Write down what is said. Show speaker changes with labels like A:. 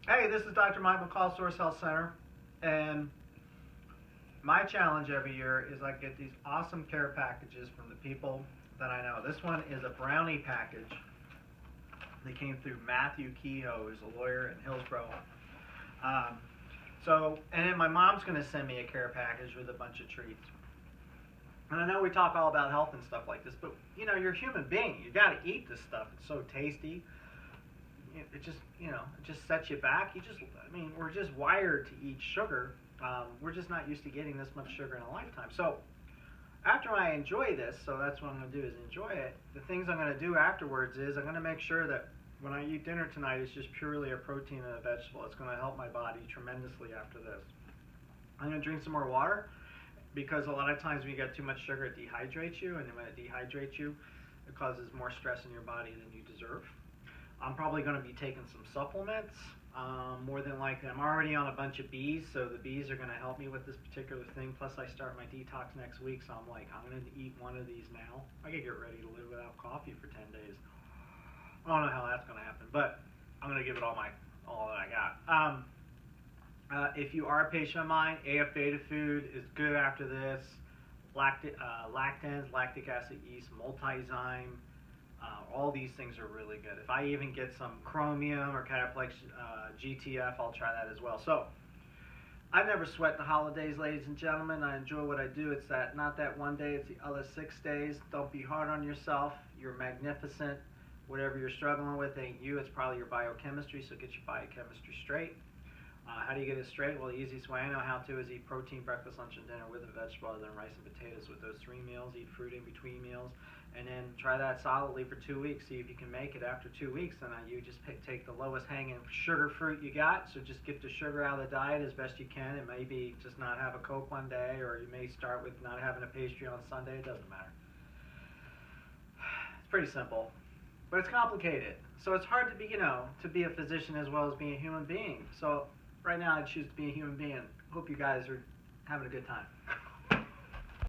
A: Hey, this is Dr. Mike McCall, Source Health Center, and my challenge every year is I get these awesome care packages from the people that I know. This one is a brownie package that came through Matthew Kehoe, who's a lawyer in Hillsborough. Um, and then my mom's going to send me a care package with a bunch of treats. And I know we talk all about health and stuff like this, but you're a human being. You got to eat this stuff. It's so tasty. It just it just sets you back. We're just wired to eat sugar. We're just not used to getting this much sugar in a lifetime. So after I enjoy this, so that's what I'm going to do is enjoy it. The things I'm going to do afterwards is I'm going to make sure that when I eat dinner tonight, it's just purely a protein and a vegetable. It's going to help my body tremendously after this. I'm going to drink some more water because a lot of times when you get too much sugar, it dehydrates you, and when it dehydrates you, it causes more stress in your body than you deserve. I'm probably going to be taking some supplements, more than likely. I'm already on a bunch of bees, so the bees are going to help me with this particular thing. Plus, I start my detox next week, so I'm going to eat one of these now. I could get ready to live without coffee for 10 days. I don't know how that's going to happen, but I'm going to give it all that I got. If you are a patient of mine, AF beta food is good after this. Lactans, lactic acid yeast, multizyme. All these things are really good. If I even get some chromium or cataplex GTF, I'll try that as well. So I never sweat the holidays, ladies and gentlemen. I enjoy what I do. It's not that one day, it's the other 6 days. Don't be hard on yourself. You're magnificent. Whatever you're struggling with ain't you. It's probably your biochemistry, so get your biochemistry straight. How do you get it straight? Well, the easiest way I know how to is eat protein breakfast, lunch, and dinner with a vegetable other than rice and potatoes with those 3 meals. Eat fruit in between meals. And then try that solidly for 2 weeks. See if you can make it after 2 weeks. Then you just take the lowest hanging sugar fruit you got. So just get the sugar out of the diet as best you can. It may be just not have a Coke one day, or you may start with not having a pastry on Sunday. It doesn't matter. It's pretty simple, but it's complicated. So it's hard to be a physician as well as being a human being. So right now I choose to be a human being. Hope you guys are having a good time.